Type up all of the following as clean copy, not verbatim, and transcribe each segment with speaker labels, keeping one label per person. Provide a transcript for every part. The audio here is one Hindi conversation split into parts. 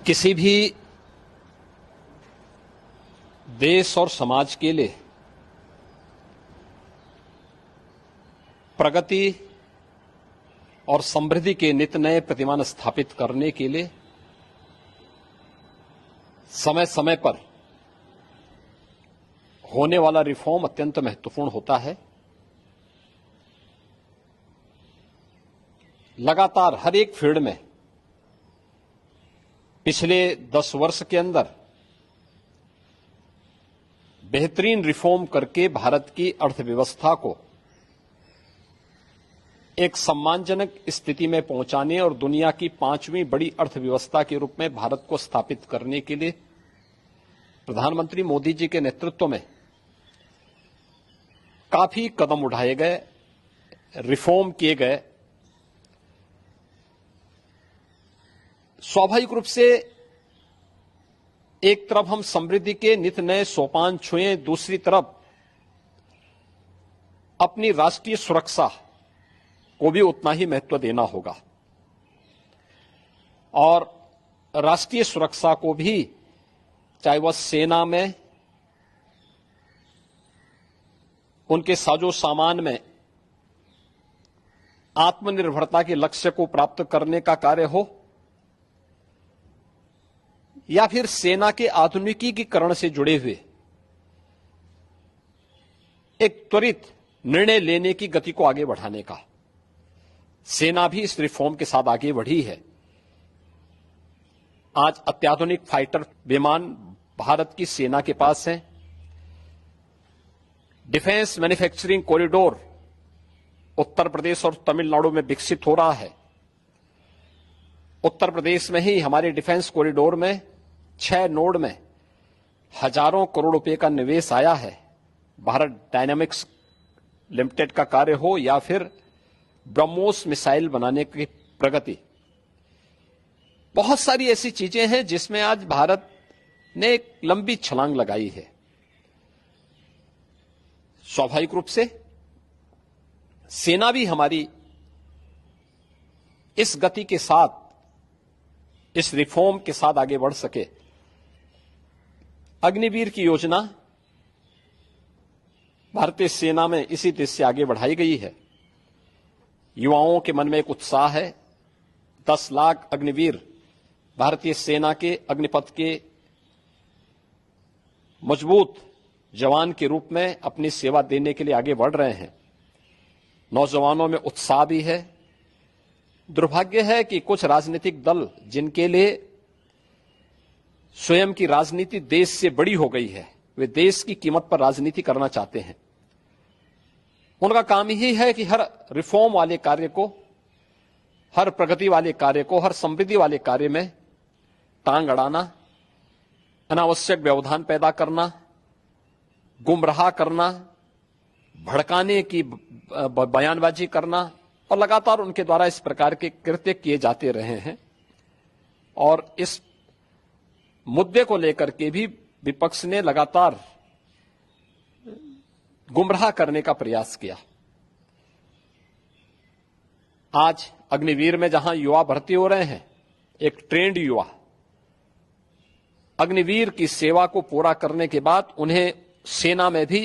Speaker 1: किसी भी देश और समाज के लिए प्रगति और समृद्धि के नित नए प्रतिमान स्थापित करने के लिए समय समय पर होने वाला रिफॉर्म अत्यंत महत्वपूर्ण होता है। लगातार हर एक फील्ड में पिछले 10 वर्ष के अंदर बेहतरीन रिफॉर्म करके भारत की अर्थव्यवस्था को एक सम्मानजनक स्थिति में पहुंचाने और दुनिया की 5वीं बड़ी अर्थव्यवस्था के रूप में भारत को स्थापित करने के लिए प्रधानमंत्री मोदी जी के नेतृत्व में काफी कदम उठाए गए, रिफॉर्म किए गए। स्वाभाविक रूप से एक तरफ हम समृद्धि के नित नए सोपान छुए, दूसरी तरफ अपनी राष्ट्रीय सुरक्षा को भी उतना ही महत्व देना होगा और राष्ट्रीय सुरक्षा को भी, चाहे वह सेना में, उनके साजो सामान में आत्मनिर्भरता के लक्ष्य को प्राप्त करने का कार्य हो या फिर सेना के आधुनिकीकरण से जुड़े हुए एक त्वरित निर्णय लेने की गति को आगे बढ़ाने का। सेना भी इस रिफॉर्म के साथ आगे बढ़ी है। आज अत्याधुनिक फाइटर विमान भारत की सेना के पास हैं। Defence manufacturing corridor Uttar Pradesh और तमिलनाडु में विकसित हो रहा है। उत्तर प्रदेश में ही हमारे डिफेंस कॉरिडोर में 6 नोड में हजारों करोड़ रुपए का निवेश आया है। भारत डायनामिक्स लिमिटेड का कार्य हो या फिर ब्रह्मोस मिसाइल बनाने की प्रगति, बहुत सारी ऐसी चीजें हैं जिसमें आज भारत ने एक लंबी छलांग लगाई है। स्वाभाविक रूप से सेना भी हमारी इस गति के साथ, इस रिफॉर्म के साथ आगे बढ़ सके। अग्निवीर की योजना भारतीय सेना में इसी देश से आगे बढ़ाई गई है। युवाओं के मन में एक उत्साह है। 10 लाख अग्निवीर भारतीय सेना के अग्निपथ के मजबूत जवान के रूप में अपनी सेवा देने के लिए आगे बढ़ रहे हैं। नौजवानों में उत्साह भी है। दुर्भाग्य है कि कुछ राजनीतिक दल जिनके लिए स्वयं की राजनीति देश से बड़ी हो गई है, वे देश की कीमत पर राजनीति करना चाहते हैं। उनका काम यही है कि हर रिफॉर्म वाले कार्य को, हर प्रगति वाले कार्य को, हर समृद्धि वाले कार्य में टांग अड़ाना, अनावश्यक व्यवधान पैदा करना, गुमराह करना, भड़काने की बयानबाजी करना, और लगातार उनके द्वारा इस प्रकार के कृत्य किए जाते रहे हैं। और इस मुद्दे को लेकर के भी विपक्ष ने लगातार गुमराह करने का प्रयास किया। आज अग्निवीर में जहां युवा भर्ती हो रहे हैं, एक ट्रेंड युवा अग्निवीर की सेवा को पूरा करने के बाद उन्हें सेना में भी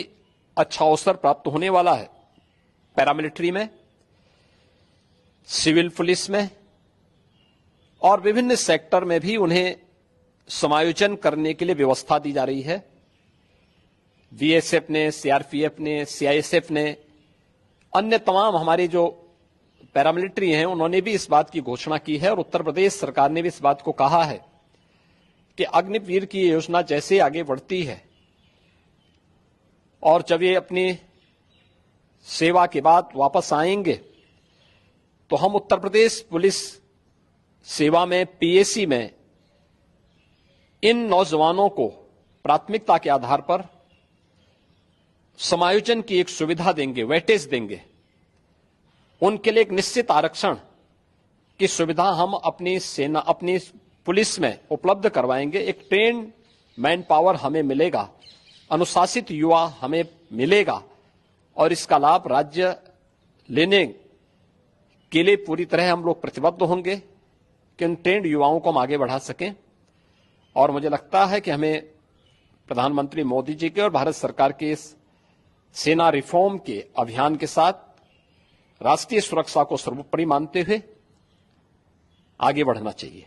Speaker 1: अच्छा अवसर प्राप्त होने वाला है। पैरामिलिट्री में, सिविल पुलिस में और विभिन्न सेक्टर में भी उन्हें समायोजन करने के लिए व्यवस्था दी जा रही है। बीएसएफ ने, सीआरपीएफ ने, सीआईएसएफ ने, अन्य तमाम हमारी जो पैरामिलिट्री हैं, उन्होंने भी इस बात की घोषणा की है और उत्तर प्रदेश सरकार ने भी इस बात को कहा है कि अग्निवीर की योजना जैसे आगे बढ़ती है और जब ये अपनी सेवा के बाद वापस आएंगे तो हम उत्तर प्रदेश पुलिस सेवा में, पीएसी में इन नौजवानों को प्राथमिकता के आधार पर समायोजन की एक सुविधा देंगे, वेटेज देंगे। उनके लिए एक निश्चित आरक्षण की सुविधा हम अपनी सेना, अपनी पुलिस में उपलब्ध करवाएंगे। एक ट्रेन मैन पावर हमें मिलेगा, अनुशासित युवा हमें मिलेगा और इसका लाभ राज्य लेने के लिए पूरी तरह हम लोग प्रतिबद्ध होंगे कि उन ट्रेंड युवाओं को हम आगे बढ़ा सकें। और मुझे लगता है कि हमें प्रधानमंत्री मोदी जी के और भारत सरकार के इस सेना रिफॉर्म के अभियान के साथ राष्ट्रीय सुरक्षा को सर्वोपरि मानते हुए आगे बढ़ना चाहिए।